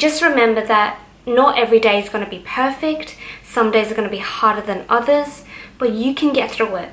Just remember that not every day is going to be perfect. Some days are going to be harder than others, but you can get through it.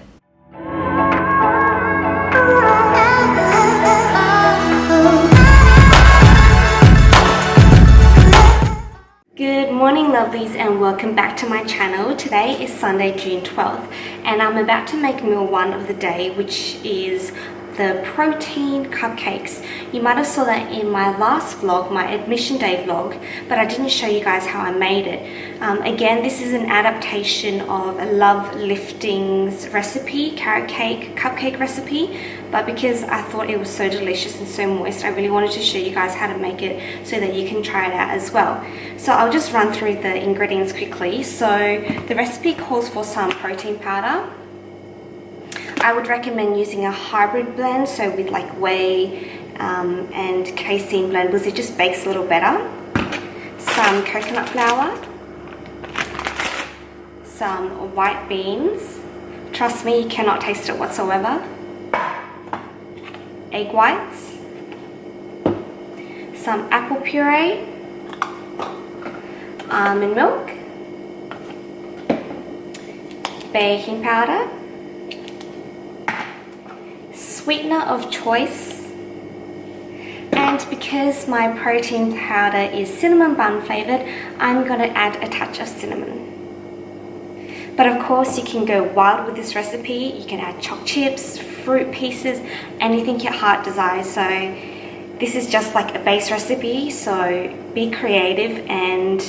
Good morning lovelies, and welcome back to my channel. Today is Sunday, June 12th, and I'm about to make meal one of the day, which is the protein cupcakes. You might have saw that in my last vlog, my admission day vlog, but I didn't show you guys how I made it. Again, this is an adaptation of a Love Lifting's recipe, carrot cake cupcake recipe, but because I thought it was so delicious and so moist, I really wanted to show you guys how to make it so that you can try it out as well. So I'll just run through the ingredients quickly. So the recipe calls for some protein powder. I would recommend using a hybrid blend, so with like whey and casein blend, because it just bakes a little better. Some coconut flour, some white beans. Trust me, you cannot taste it whatsoever. Egg whites, some apple puree, almond milk, baking powder, sweetener of choice, and because my protein powder is cinnamon bun flavored, I'm going to add a touch of cinnamon. But of course you can go wild with this recipe. You can add choc chips, fruit pieces, anything your heart desires. So this is just like a base recipe, so be creative and,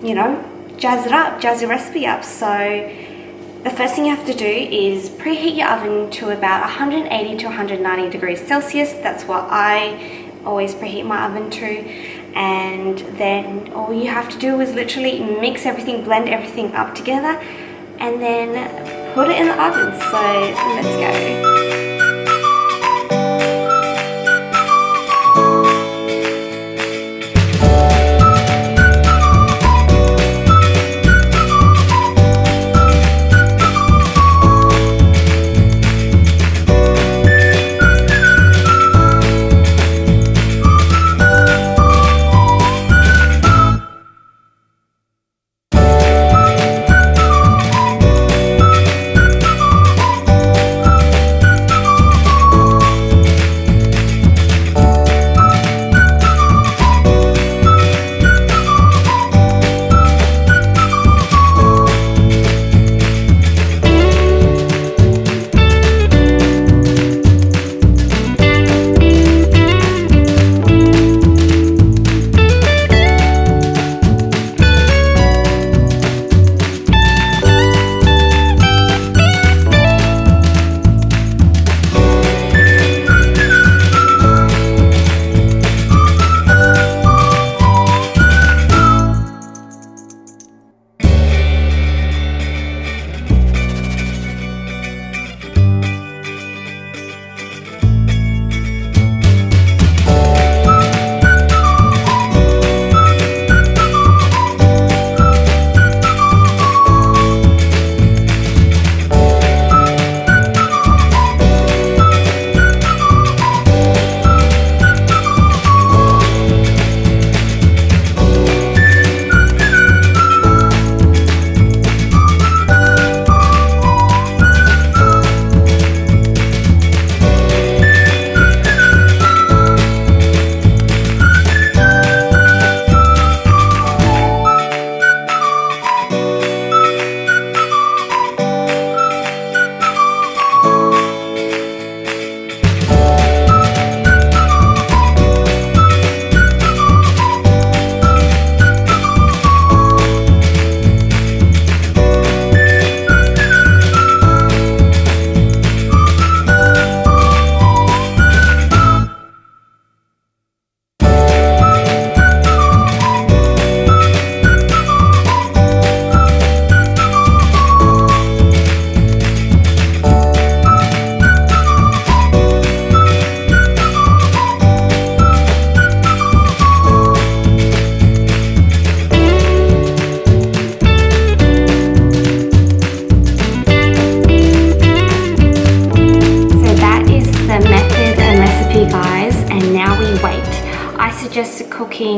you know, jazz it up, jazz your recipe up. So the first thing you have to do is preheat your oven to about 180 to 190 degrees Celsius. That's what I always preheat my oven to. And then all you have to do is literally mix everything, blend everything up together, and then put it in the oven. So let's go.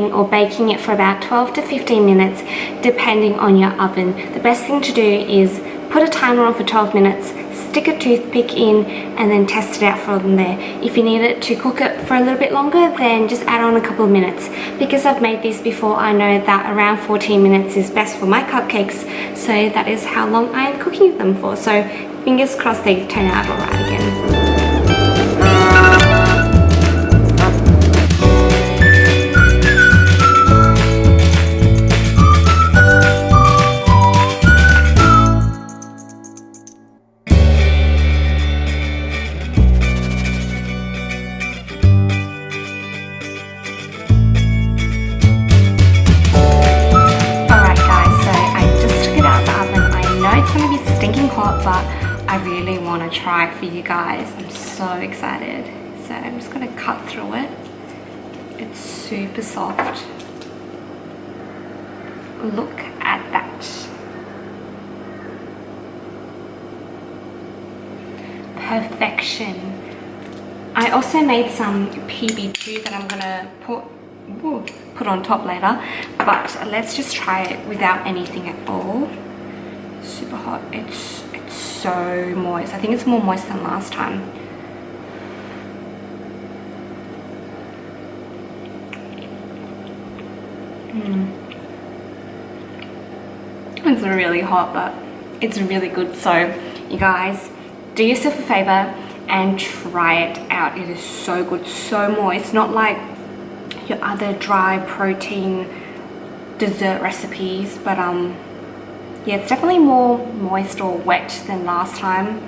cooking or baking it for about 12 to 15 minutes depending on your oven. The best thing to do is put a timer on for 12 minutes, stick a toothpick in, and then test it out from there. If you need it to cook it for a little bit longer, then just add on a couple of minutes. Because I've made these before, I know that around 14 minutes is best for my cupcakes, so that is how long I am cooking them for. So fingers crossed they turn out alright again. But I really want to try it for you guys. I'm so excited. So I'm just going to cut through it. It's super soft. Look at that. Perfection. I also made some PB2 that I'm going to put on top later. But let's just try it without anything at all. Super hot. It's so moist. I think it's more moist than last time. It's really hot, but it's really good. So you guys, do yourself a favor and try it out. It is so good, so moist. Not like your other dry protein dessert recipes, but yeah, it's definitely more moist or wet than last time.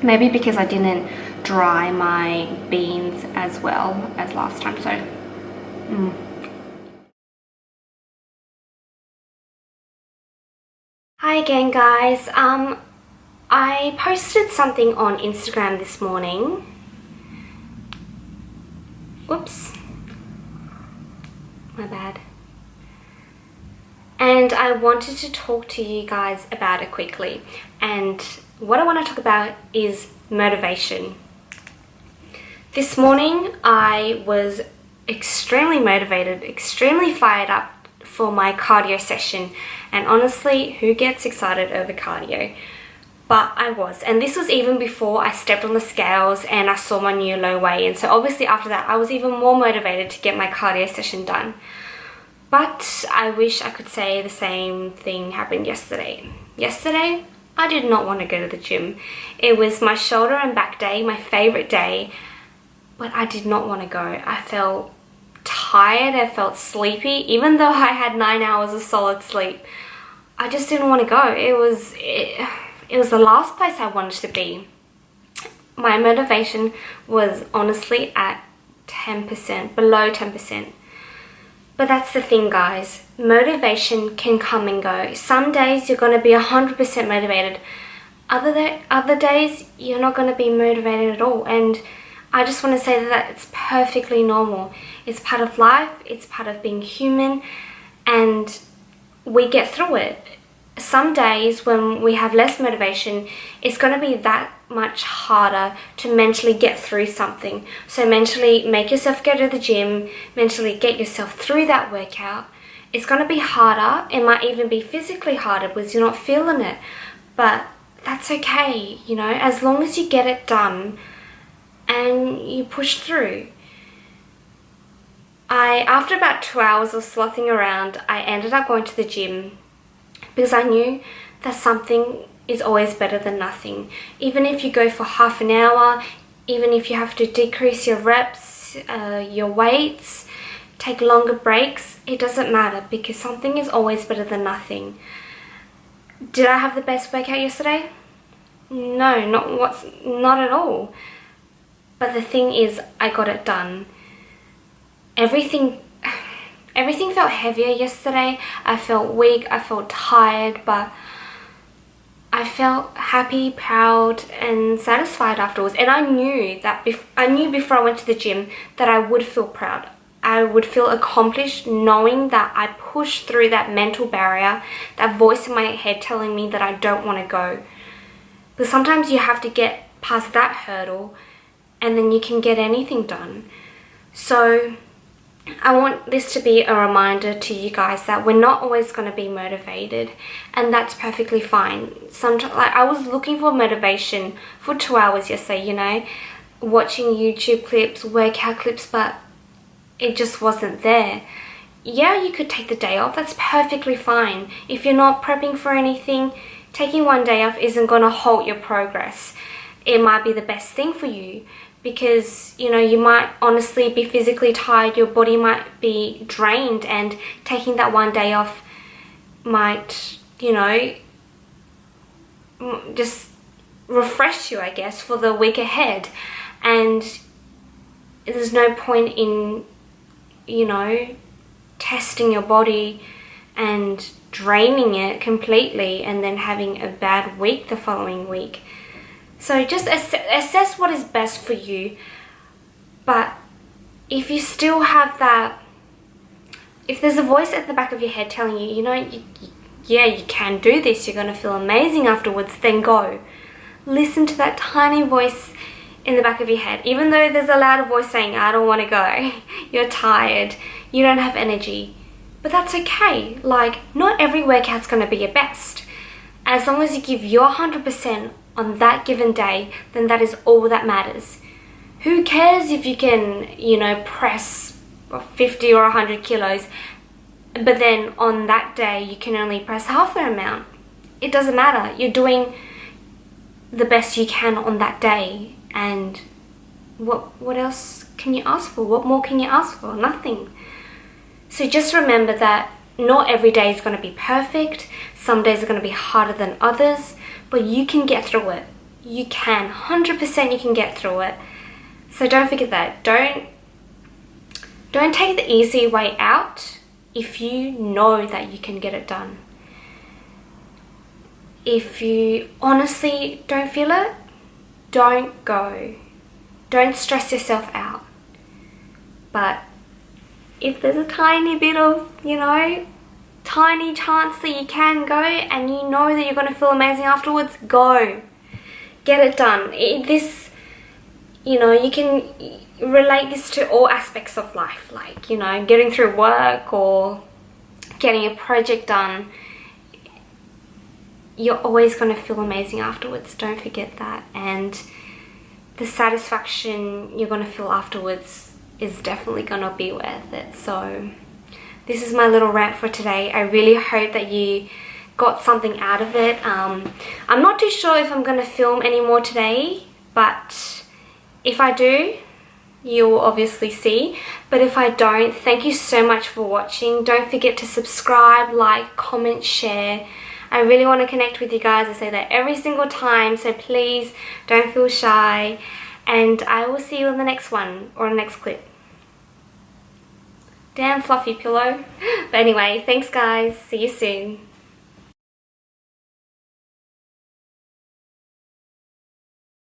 Maybe because I didn't dry my beans as well as last time, so Hi again, guys. I posted something on Instagram this morning. Whoops. My bad. And I wanted to talk to you guys about it quickly. And what I want to talk about is motivation. This morning I was extremely motivated, extremely fired up for my cardio session. And honestly, who gets excited over cardio? But I was. And this was even before I stepped on the scales and I saw my new low weigh. And so obviously after that, I was even more motivated to get my cardio session done. But I wish I could say the same thing happened yesterday. Yesterday, I did not want to go to the gym. It was my shoulder and back day, my favorite day, but I did not want to go. I felt tired, I felt sleepy, even though I had 9 hours of solid sleep. I just didn't want to go. It was the last place I wanted to be. My motivation was honestly at 10%, below 10%. But that's the thing, guys. Motivation can come and go. Some days you're going to be 100% motivated. Other days you're not going to be motivated at all. And I just want to say that it's perfectly normal. It's part of life. It's part of being human. And we get through it. Some days when we have less motivation, it's going to be that much harder to mentally get through something. So mentally make yourself go to the gym, mentally get yourself through that workout. It's going to be harder. It might even be physically harder because you're not feeling it. But that's okay, you know, as long as you get it done and you push through. After about 2 hours of slothing around, I ended up going to the gym because I knew that something is always better than nothing. Even if you go for half an hour, even if you have to decrease your reps, your weights, take longer breaks, it doesn't matter because something is always better than nothing. Did I have the best workout yesterday? No, not at all. But the thing is, I got it done. Everything felt heavier yesterday. I felt weak, I felt tired, but I felt happy, proud and satisfied afterwards. And I knew before I went to the gym that I would feel proud. I would feel accomplished knowing that I pushed through that mental barrier, that voice in my head telling me that I don't want to go. But sometimes you have to get past that hurdle and then you can get anything done. So I want this to be a reminder to you guys that we're not always going to be motivated, and that's perfectly fine. Sometimes, like, I was looking for motivation for 2 hours yesterday, you know, watching YouTube clips, workout clips, but it just wasn't there. Yeah, you could take the day off. That's perfectly fine. If you're not prepping for anything, taking one day off isn't going to halt your progress. It might be the best thing for you, because, you know, you might honestly be physically tired, your body might be drained, and taking that one day off might, you know, just refresh you, I guess, for the week ahead. And there's no point in, you know, testing your body and draining it completely and then having a bad week the following week. So just assess what is best for you. But if you still have that, if there's a voice at the back of your head telling you, you know, yeah, you can do this, you're going to feel amazing afterwards, then go. Listen to that tiny voice in the back of your head. Even though there's a louder voice saying, I don't want to go, you're tired, you don't have energy. But that's okay. Like, not every workout's going to be your best. As long as you give your 100% on that given day, then that is all that matters. Who cares if you can, you know, press 50 or 100 kilos, but then on that day you can only press half the amount? It doesn't matter. You're doing the best you can on that day, and what else can you ask for? What more can you ask for? Nothing. So just remember that not every day is going to be perfect. Some days are going to be harder than others, but you can get through it. You can, 100% you can get through it. So don't forget that. Don't take the easy way out if you know that you can get it done. If you honestly don't feel it, don't go. Don't stress yourself out. But if there's a tiny bit of, you know, tiny chance that you can go, and you know that you're going to feel amazing afterwards, go. Get it done. This, you know, you can relate this to all aspects of life, like, you know, getting through work or getting a project done. You're always going to feel amazing afterwards. Don't forget that. And the satisfaction you're going to feel afterwards is definitely going to be worth it. So this is my little rant for today. I really hope that you got something out of it. I'm not too sure if I'm going to film any more today, but if I do, you'll obviously see. But if I don't, thank you so much for watching. Don't forget to subscribe, like, comment, share. I really want to connect with you guys. I say that every single time, so please don't feel shy. And I will see you in the next one, or the next clip. Damn fluffy pillow. But anyway, thanks guys. See you soon.